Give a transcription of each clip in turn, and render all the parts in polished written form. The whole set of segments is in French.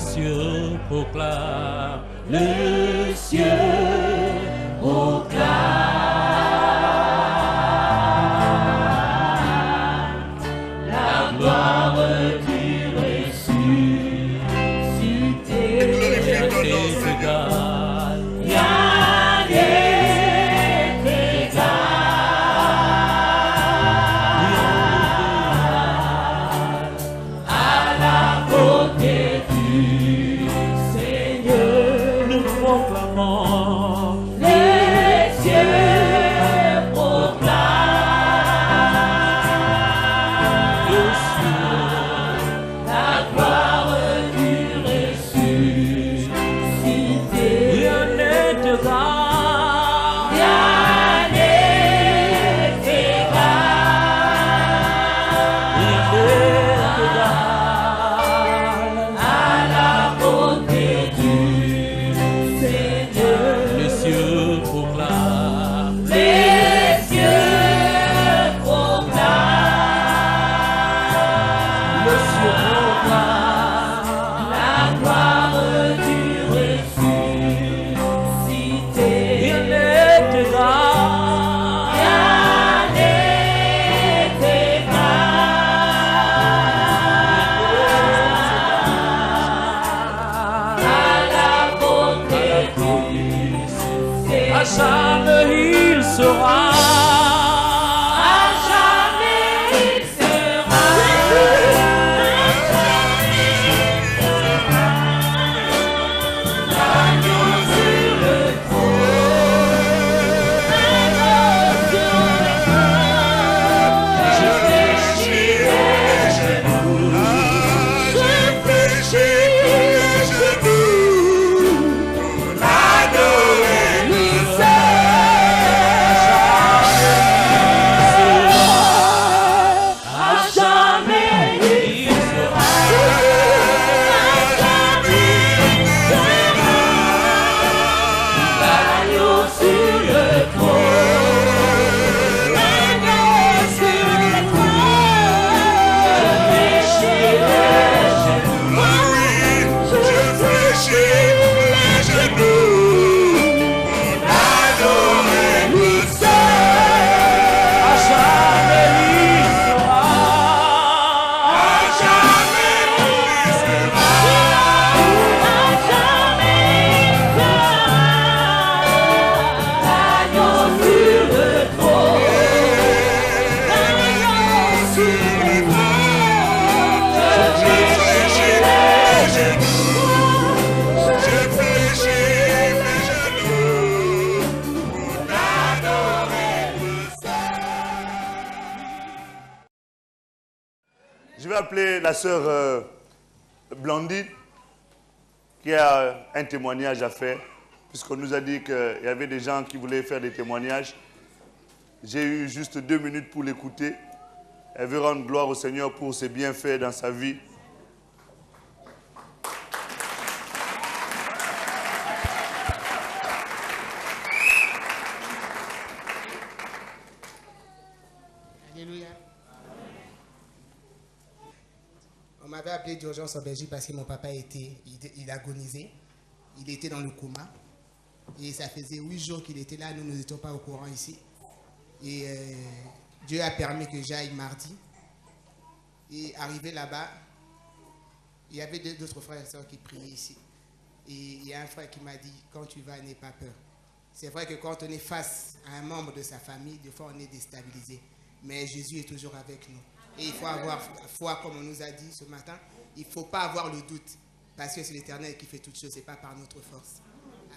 cieux proclame, le ciel proclame la gloire du ressuscité. Tes égal, rien n'est égal à la beauté du Seigneur. Nous proclamons, les cieux proclament le ciel, la gloire du ressuscité. Rien n'est égal, rien n'est égal, rien n'est égal à la beauté du Seigneur. Les cieux proclament, les cieux proclament, le ciel proclame la gloire du ressuscité. Rien n'est égal, rien n'est égal à la beauté du Seigneur. À jamais il sera, à jamais il sera, l'agneau sur le trône, l'agneau sur le trône. Je fléchirai les genoux, je fléchirai les genoux pour l'adorer le à jamais il sera, à jamais il sera, l'agneau sur le trône, l'agneau sur le trône. Je fléchirai les genoux, je fléchirai les genoux pour l'adorer le seul. À jamais il sera, à jamais il sera, à jamais il sera, l'agneau sur le trône, l'agneau sur le trône. Je fléchirai les genoux, je fléchirai les genoux pour l'adorer le seul. Je vais appeler la sœur Blandine qui a un témoignage à faire, puisqu'on nous a dit qu'il y avait des gens qui voulaient faire des témoignages. J'ai eu juste 2 minutes pour l'écouter. Elle veut rendre gloire au Seigneur pour ses bienfaits dans sa vie. Alléluia. On m'avait appelé d'urgence en Belgique parce que mon papa il agonisait. Il était dans le coma. Et ça faisait 8 jours qu'il était là. Nous n'étions pas au courant ici. Et Dieu a permis que j'aille mardi. Et arrivé là-bas, il y avait d'autres frères et sœurs qui priaient ici. Et il y a un frère qui m'a dit, quand tu vas, n'aie pas peur. C'est vrai que quand on est face à un membre de sa famille, des fois on est déstabilisé. Mais Jésus est toujours avec nous. Et il faut avoir foi, comme on nous a dit ce matin. Il ne faut pas avoir le doute. Parce que c'est l'Éternel qui fait toutes choses, ce n'est pas par notre force.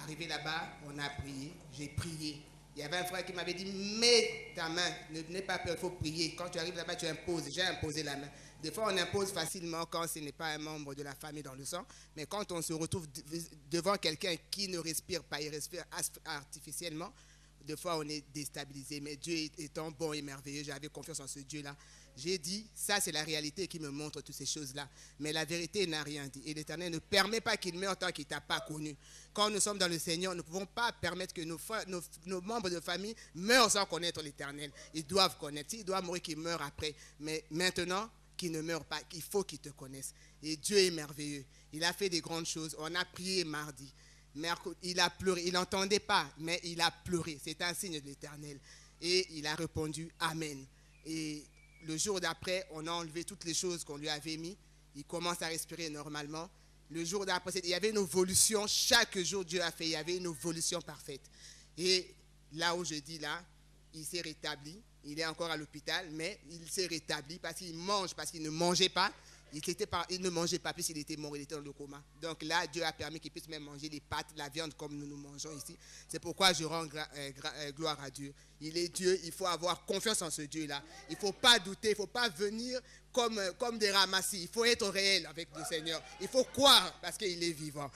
Arrivé là-bas, on a prié, j'ai prié. Il y avait un frère qui m'avait dit, mets ta main, n'aie pas peur, il faut prier. Quand tu arrives là-bas, tu imposes. J'ai imposé la main. Des fois, on impose facilement quand ce n'est pas un membre de la famille dans le sang. Mais quand on se retrouve devant quelqu'un qui ne respire pas, il respire artificiellement, des fois, on est déstabilisé. Mais Dieu étant bon et merveilleux, j'avais confiance en ce Dieu-là. J'ai dit, ça c'est la réalité qui me montre toutes ces choses-là. Mais la vérité n'a rien dit. Et l'Éternel ne permet pas qu'il meure tant qu'il ne t'a pas connu. Quand nous sommes dans le Seigneur, nous ne pouvons pas permettre que nos membres de famille meurent sans connaître l'Éternel. Ils doivent connaître. S'ils doivent mourir, qu'ils meurent après. Mais maintenant, qui ne meure pas, il faut qu'il te connaisse. Et Dieu est merveilleux. Il a fait des grandes choses. On a prié mardi. Il a pleuré. Il n'entendait pas, mais il a pleuré. C'est un signe de l'Éternel. Et il a répondu Amen. Et le jour d'après, on a enlevé toutes les choses qu'on lui avait mis. Il commence à respirer normalement. Le jour d'après, il y avait une évolution. Chaque jour, Dieu a fait. Il y avait une évolution parfaite. Et là où je dis là, il s'est rétabli. Il est encore à l'hôpital, mais il s'est rétabli parce qu'il mange, parce qu'il ne mangeait pas. Il ne mangeait pas puisqu'il était mort, il était dans le coma. Donc là, Dieu a permis qu'il puisse même manger des pâtes, la viande comme nous mangeons ici. C'est pourquoi je rends gloire à Dieu. Il est Dieu, il faut avoir confiance en ce Dieu-là. Il ne faut pas douter, il ne faut pas venir comme des ramassis. Il faut être réel avec le Seigneur. Il faut croire parce qu'il est vivant.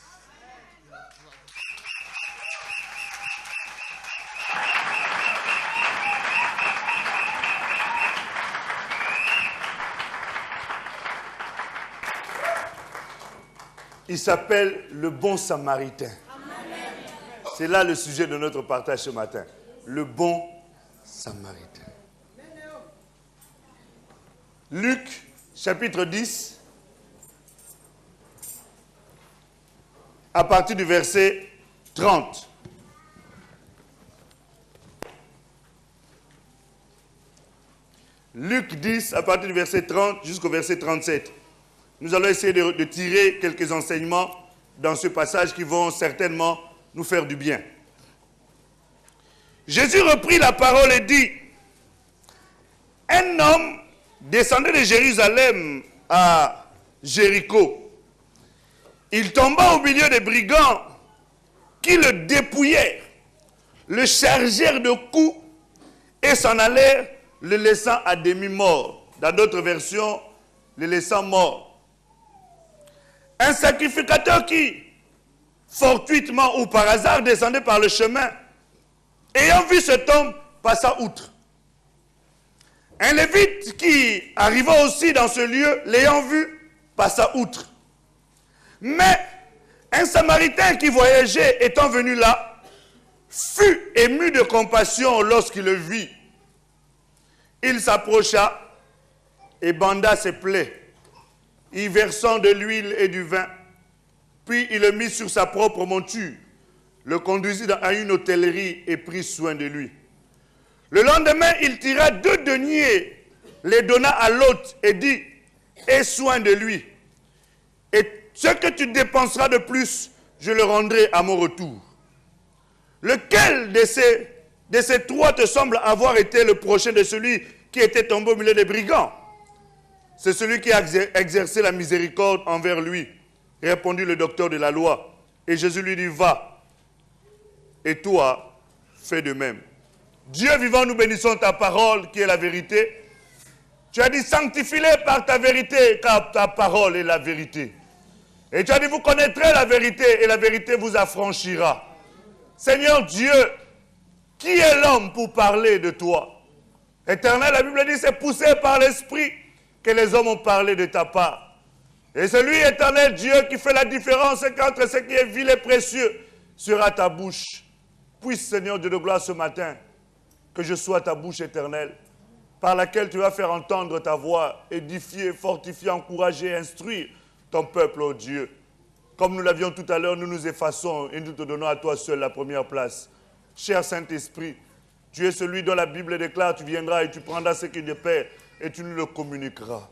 Il s'appelle le bon Samaritain. C'est là le sujet de notre partage ce matin. Le bon Samaritain. Luc, chapitre 10, à partir du verset 30. Luc 10, à partir du verset 30 jusqu'au verset 37. Nous allons essayer de tirer quelques enseignements dans ce passage qui vont certainement nous faire du bien. Jésus reprit la parole et dit, un homme descendait de Jérusalem à Jéricho. Il tomba au milieu des brigands qui le dépouillèrent, le chargèrent de coups et s'en allèrent, le laissant à demi-mort. Dans d'autres versions, le laissant mort. Un sacrificateur qui, fortuitement ou par hasard, descendait par le chemin, ayant vu cet homme, passa outre. Un lévite qui arriva aussi dans ce lieu, l'ayant vu, passa outre. Mais un samaritain qui voyageait, étant venu là, fut ému de compassion lorsqu'il le vit. Il s'approcha et banda ses plaies, y versant de l'huile et du vin. Puis il le mit sur sa propre monture, le conduisit à une hôtellerie et prit soin de lui. Le lendemain, il tira 2 deniers, les donna à l'hôte et dit, aie soin de lui. Et ce que tu dépenseras de plus, je le rendrai à mon retour. Lequel de ces 3 te semble avoir été le prochain de celui qui était tombé au milieu des brigands? C'est celui qui a exercé la miséricorde envers lui, répondit le docteur de la loi. Et Jésus lui dit, va, et toi, fais de même. Dieu vivant, nous bénissons ta parole qui est la vérité. Tu as dit, sanctifie-les par ta vérité, car ta parole est la vérité. Et tu as dit, vous connaîtrez la vérité, et la vérité vous affranchira. Seigneur Dieu, qui est l'homme pour parler de toi? Éternel, la Bible dit, c'est poussé par l'Esprit que les hommes ont parlé de ta part. Et celui, éternel Dieu, qui fait la différence entre ce qui est vil et précieux, sera ta bouche. Puisse, Seigneur Dieu de gloire, ce matin, que je sois ta bouche éternelle, par laquelle tu vas faire entendre ta voix, édifier, fortifier, encourager, instruire ton peuple, ô Dieu. Comme nous l'avions tout à l'heure, nous nous effaçons et nous te donnons à toi seul la première place. Cher Saint-Esprit, tu es celui dont la Bible déclare, tu viendras et tu prendras ce qui est de Père et tu nous le communiqueras.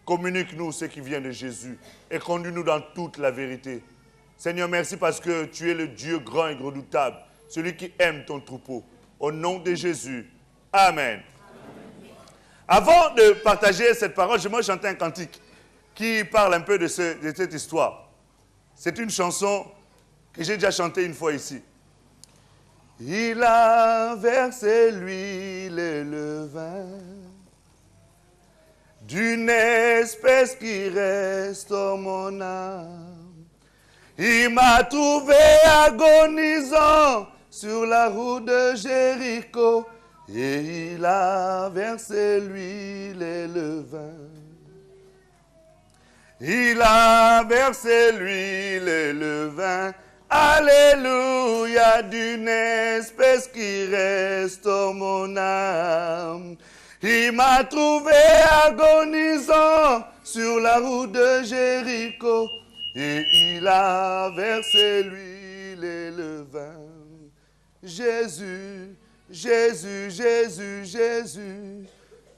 Communique-nous ce qui vient de Jésus et conduis-nous dans toute la vérité. Seigneur, merci parce que tu es le Dieu grand et redoutable, celui qui aime ton troupeau. Au nom de Jésus. Amen. Avant de partager cette parole, j'aimerais chanter un cantique qui parle un peu de cette histoire. C'est une chanson que j'ai déjà chantée une fois ici. Il a versé l'huile et le vin d'une espèce qui restaure mon âme. Il m'a trouvé agonisant sur la route de Jéricho et il a versé l'huile et le vin. Il a versé l'huile et le vin. Alléluia, d'une espèce qui restaure mon âme. Il m'a trouvé agonisant sur la route de Jéricho et il a versé l'huile et le vin. Jésus, Jésus, Jésus, Jésus,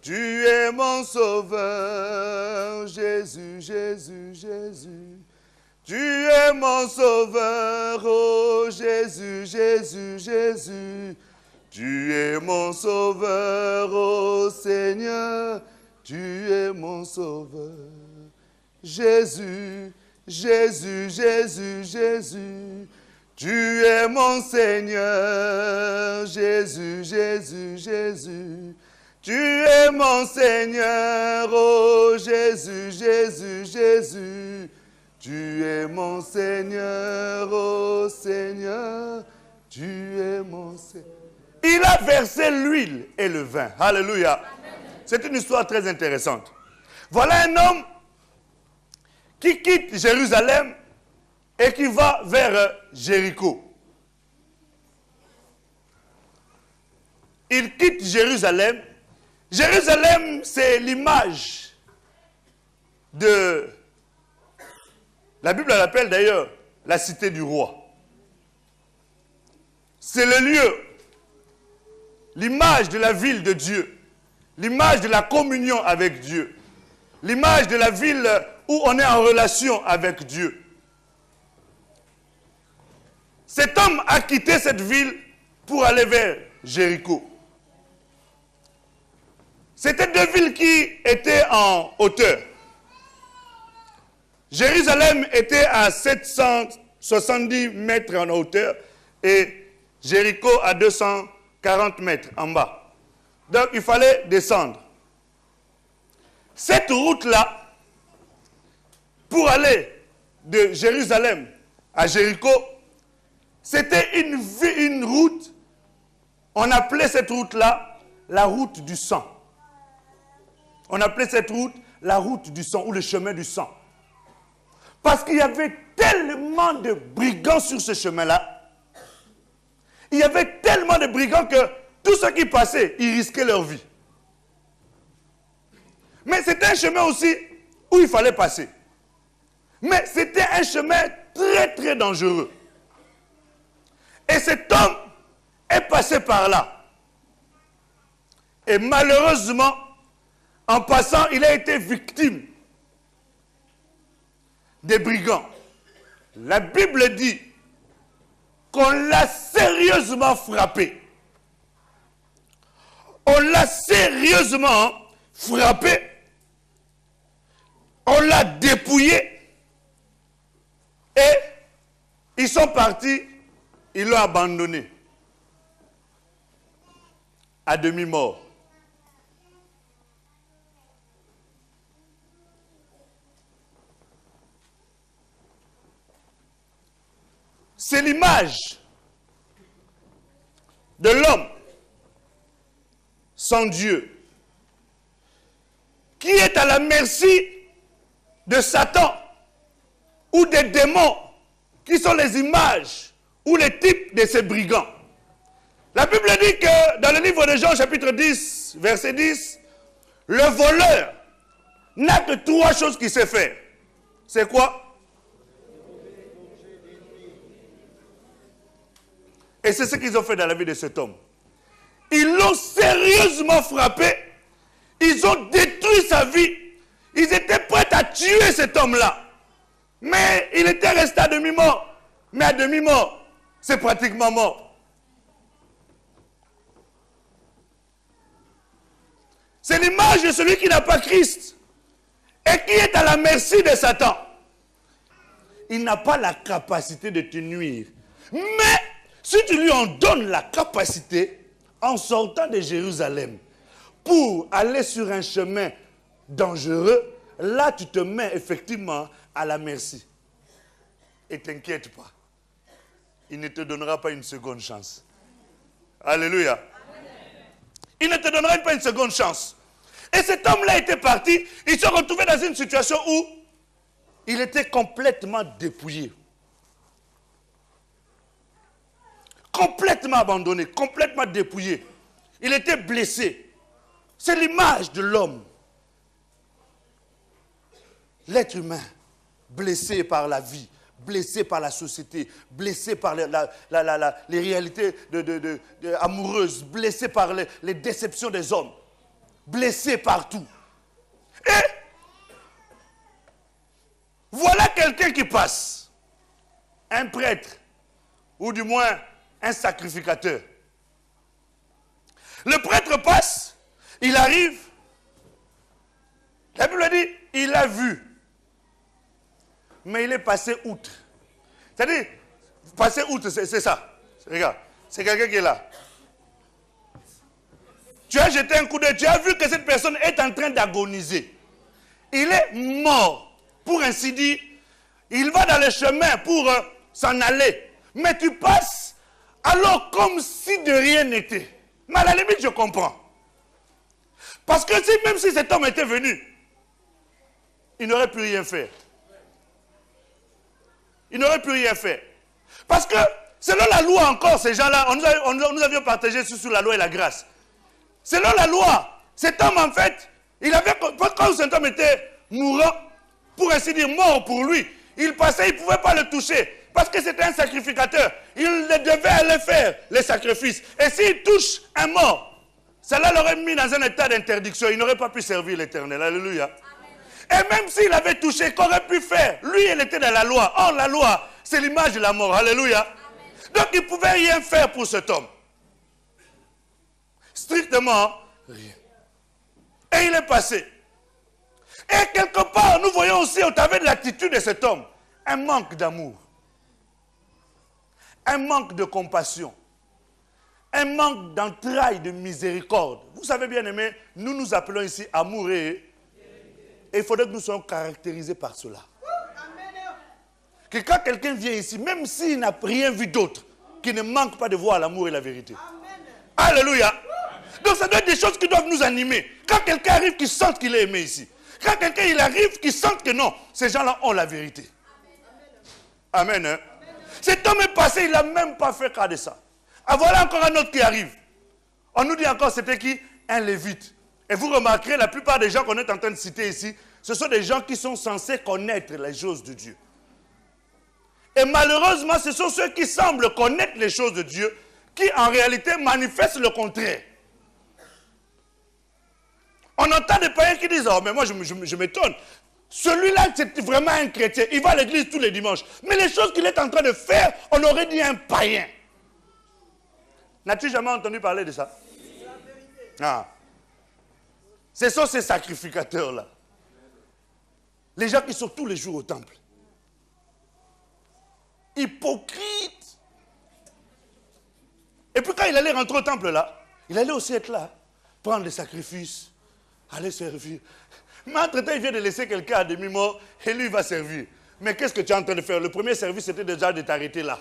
tu es mon sauveur. Jésus, Jésus, Jésus, tu es mon sauveur. Oh Jésus, Jésus, Jésus, tu es mon sauveur. Oh Seigneur, tu es mon sauveur. Jésus, Jésus, Jésus, Jésus, tu es mon Seigneur. Jésus, Jésus, Jésus, tu es mon Seigneur. Oh Jésus, Jésus, Jésus, tu es mon Seigneur. Oh Seigneur, tu es mon Seigneur. Il a versé l'huile et le vin. Alléluia. C'est une histoire très intéressante. Voilà un homme qui quitte Jérusalem et qui va vers Jéricho. Il quitte Jérusalem. Jérusalem, c'est l'image de... La Bible l'appelle d'ailleurs la cité du roi. C'est le lieu, l'image de la ville de Dieu, l'image de la communion avec Dieu, l'image de la ville où on est en relation avec Dieu. Cet homme a quitté cette ville pour aller vers Jéricho. C'était deux villes qui étaient en hauteur. Jérusalem était à 770 mètres en hauteur et Jéricho à 240 mètres en bas. Donc il fallait descendre. Cette route-là, pour aller de Jérusalem à Jéricho, c'était une route, on appelait cette route-là la route du sang. On appelait cette route la route du sang ou le chemin du sang. Parce qu'il y avait tellement de brigands sur ce chemin-là. Il y avait tellement de brigands que tous ceux qui passaient, ils risquaient leur vie. Mais c'était un chemin aussi où il fallait passer. Mais c'était un chemin très très dangereux. Et cet homme est passé par là. Et malheureusement, en passant, il a été victime des brigands. La Bible dit qu'on l'a sérieusement frappé. On l'a sérieusement frappé. On l'a dépouillé. Et ils sont partis, ils l'ont abandonné. À demi-mort. C'est l'image de l'homme sans Dieu qui est à la merci de Satan ou des démons qui sont les images ou les types de ces brigands. La Bible dit que dans le livre de Jean chapitre 10, verset 10, le voleur n'a que trois choses qu'il sait faire. C'est quoi? Et c'est ce qu'ils ont fait dans la vie de cet homme. Ils l'ont sérieusement frappé. Ils ont détruit sa vie. Ils étaient prêts à tuer cet homme-là. Mais il était resté à demi-mort. Mais à demi-mort, c'est pratiquement mort. C'est l'image de celui qui n'a pas Christ et qui est à la merci de Satan. Il n'a pas la capacité de te nuire. Mais si tu lui en donnes la capacité, en sortant de Jérusalem, pour aller sur un chemin dangereux, là tu te mets effectivement à la merci. Et t'inquiète pas, il ne te donnera pas une seconde chance. Alléluia. Il ne te donnera pas une seconde chance. Et cet homme-là était parti, il se retrouvait dans une situation où il était complètement dépouillé. Complètement abandonné, complètement dépouillé. Il était blessé. C'est l'image de l'homme. L'être humain, blessé par la vie, blessé par la société, blessé par les réalités amoureuses, blessé par les déceptions des hommes, blessé partout. Et voilà quelqu'un qui passe, un prêtre, ou du moins un sacrificateur. Le prêtre passe, il arrive, la Bible dit, il a vu, mais il est passé outre. C'est-à-dire, passer outre, c'est ça. Regarde, c'est quelqu'un qui est là. Tu as jeté un coup d'œil, tu as vu que cette personne est en train d'agoniser. Il est mort, pour ainsi dire. Il va dans le chemin pour s'en aller. Mais tu passes alors comme si de rien n'était. Mais à la limite, je comprends. Parce que même si cet homme était venu, il n'aurait pu rien faire. Il n'aurait pu rien faire. Parce que, selon la loi encore, ces gens-là, nous avions partagé sur la loi et la grâce. Selon la loi, cet homme, en fait, quand cet homme était mourant, pour ainsi dire mort pour lui, il passait, il ne pouvait pas le toucher. Parce que c'était un sacrificateur. Il devait aller faire les sacrifices. Et s'il touche un mort, cela l'aurait mis dans un état d'interdiction. Il n'aurait pas pu servir l'Éternel. Alléluia. Et même s'il avait touché, qu'aurait pu faire? Lui, il était dans la loi. Or, la loi, c'est l'image de la mort. Alléluia. Amen. Donc, il ne pouvait rien faire pour cet homme. Strictement rien. Et il est passé. Et quelque part, nous voyons aussi au travers de l'attitude de cet homme, un manque d'amour. Un manque de compassion. Un manque d'entrailles de miséricorde. Vous savez bien aimé, nous appelons ici amour et il faudrait que nous soyons caractérisés par cela. Que quand quelqu'un vient ici, même s'il n'a rien vu d'autre, qu'il ne manque pas de voir l'amour et la vérité. Alléluia. Donc ça doit être des choses qui doivent nous animer. Quand quelqu'un arrive, qu'il sente qu'il est aimé ici. Quand quelqu'un il arrive, qu'il sente que non, ces gens-là ont la vérité. Amen. Hein? Cet homme est passé, il n'a même pas fait cas de ça. Ah, voilà encore un autre qui arrive. On nous dit encore, c'était qui? Un lévite. Et vous remarquerez, la plupart des gens qu'on est en train de citer ici, ce sont des gens qui sont censés connaître les choses de Dieu. Et malheureusement, ce sont ceux qui semblent connaître les choses de Dieu, qui en réalité manifestent le contraire. On entend des païens qui disent, oh mais moi je m'étonne. Celui-là, c'est vraiment un chrétien. Il va à l'église tous les dimanches. Mais les choses qu'il est en train de faire, on aurait dit un païen. N'as-tu jamais entendu parler de ça? Ah. Ce sont ces sacrificateurs-là. Les gens qui sont tous les jours au temple. Hypocrites. Et puis quand il allait rentrer au temple là, il allait aussi être là, prendre les sacrifices, aller servir. Mais entre-temps, il vient de laisser quelqu'un à demi-mort et lui, il va servir. Mais qu'est-ce que tu es en train de faire? Le premier service, c'était déjà de t'arrêter là.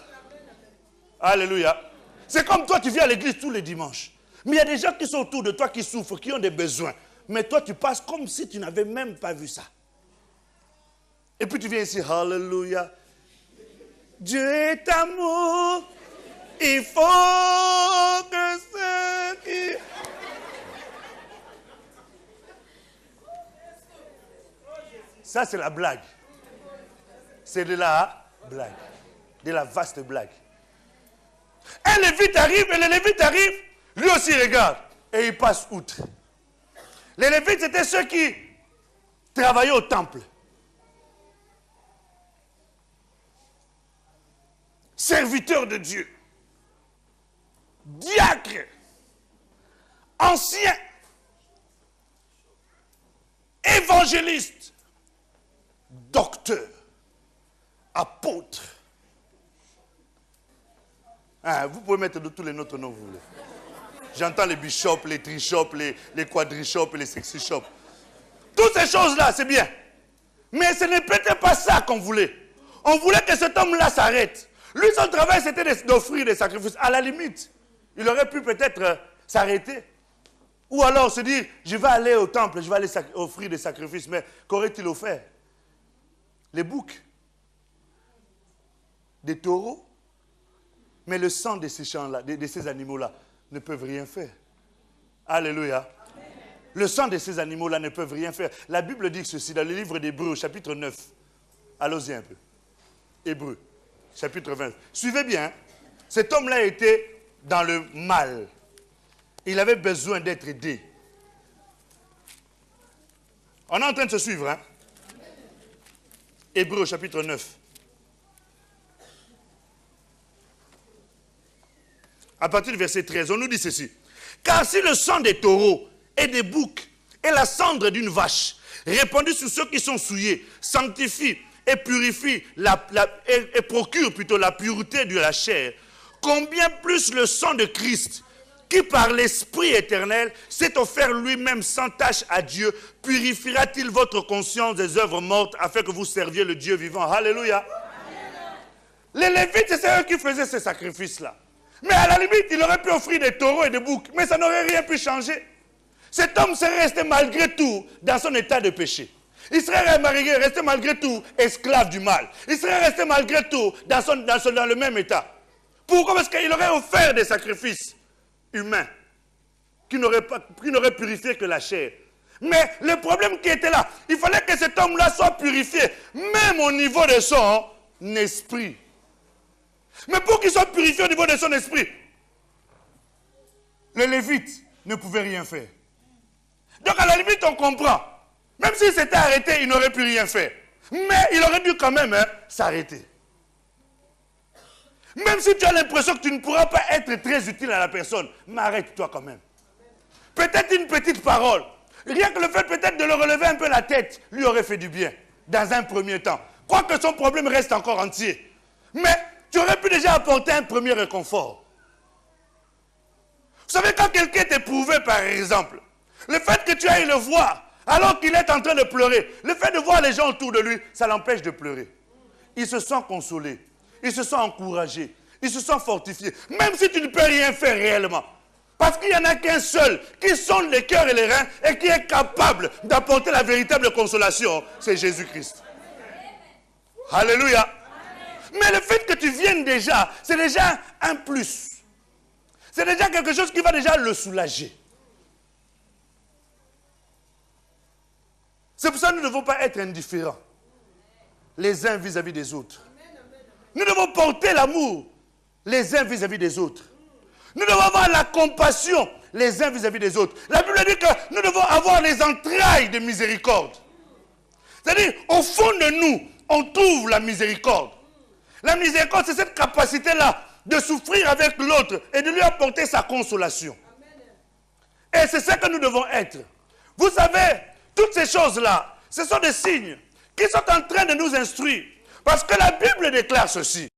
Alléluia. C'est comme toi, tu viens à l'église tous les dimanches. Mais il y a des gens qui sont autour de toi, qui souffrent, qui ont des besoins. Mais toi, tu passes comme si tu n'avais même pas vu ça. Et puis tu viens ici, Alléluia. Dieu est amour. Il faut que ceux qui... Ça, c'est la blague. C'est de la blague. De la vaste blague. Un lévite arrive, et le lévite arrive, lui aussi regarde, et il passe outre. Les lévites, c'était ceux qui travaillaient au temple. Serviteurs de Dieu. Diacres. Anciens. Évangélistes. Docteurs, apôtres. Ah, vous pouvez mettre de tous les autres noms que vous voulez. J'entends les bishops, les trishops, les quadrishops et les sexishops. Toutes ces choses-là, c'est bien. Mais ce n'est peut-être pas ça qu'on voulait. On voulait que cet homme-là s'arrête. Lui, son travail, c'était d'offrir des sacrifices. À la limite, il aurait pu peut-être s'arrêter. Ou alors se dire, je vais aller au temple, je vais aller offrir des sacrifices. Mais qu'aurait-il offert? Les boucs, des taureaux, mais le sang de ces champs-là, de ces animaux-là, ne peuvent rien faire. Alléluia. Amen. Le sang de ces animaux-là ne peuvent rien faire. La Bible dit ceci dans le livre d'Hébreux, chapitre 9. Allons-y un peu. Hébreux, chapitre 20. Suivez bien. Cet homme-là était dans le mal. Il avait besoin d'être aidé. On est en train de se suivre, hein? Hébreux, chapitre 9. À partir du verset 13, on nous dit ceci. Car si le sang des taureaux et des boucs et la cendre d'une vache répandue sur ceux qui sont souillés sanctifie et purifie et procure plutôt la pureté de la chair, combien plus le sang de Christ, qui par l'Esprit éternel s'est offert lui-même sans tache à Dieu, purifiera-t-il votre conscience des œuvres mortes afin que vous serviez le Dieu vivant? Alléluia. Les Lévites, c'est eux qui faisaient ces sacrifices-là. Mais à la limite, il aurait pu offrir des taureaux et des boucs, mais ça n'aurait rien pu changer. Cet homme serait resté malgré tout dans son état de péché. Il serait resté malgré tout esclave du mal. Il serait resté malgré tout dans le même état. Pourquoi? Parce qu'il aurait offert des sacrifices humains qui n'auraient purifié que la chair. Mais le problème qui était là, il fallait que cet homme-là soit purifié, même au niveau de son esprit. Mais pour qu'il soit purifié au niveau de son esprit, les Lévites ne pouvaient rien faire. Donc à la limite, on comprend. Même s'il s'était arrêté, il n'aurait pu rien faire. Mais il aurait dû quand même s'arrêter. Même si tu as l'impression que tu ne pourras pas être très utile à la personne, mais arrête-toi quand même. Peut-être une petite parole. Rien que le fait peut-être de le relever un peu la tête, lui aurait fait du bien, dans un premier temps. Quoique son problème reste encore entier. Mais tu aurais pu déjà apporter un premier réconfort. Vous savez, quand quelqu'un est éprouvé, par exemple, le fait que tu ailles le voir, alors qu'il est en train de pleurer, le fait de voir les gens autour de lui, ça l'empêche de pleurer. Il se sent consolé, il se sent encouragé, il se sent fortifié, même si tu ne peux rien faire réellement. Parce qu'il n'y en a qu'un seul qui sonde les cœurs et les reins et qui est capable d'apporter la véritable consolation, c'est Jésus-Christ. Alléluia. Mais le fait que tu viennes déjà, c'est déjà un plus. C'est déjà quelque chose qui va déjà le soulager. C'est pour ça que nous ne devons pas être indifférents les uns vis-à-vis des autres. Nous devons porter l'amour les uns vis-à-vis des autres. Nous devons avoir la compassion les uns vis-à-vis des autres. La Bible dit que nous devons avoir les entrailles de miséricorde. C'est-à-dire, au fond de nous, on trouve la miséricorde. La miséricorde, c'est cette capacité-là de souffrir avec l'autre et de lui apporter sa consolation. Et c'est ça que nous devons être. Vous savez, toutes ces choses-là, ce sont des signes qui sont en train de nous instruire. Parce que la Bible déclare ceci.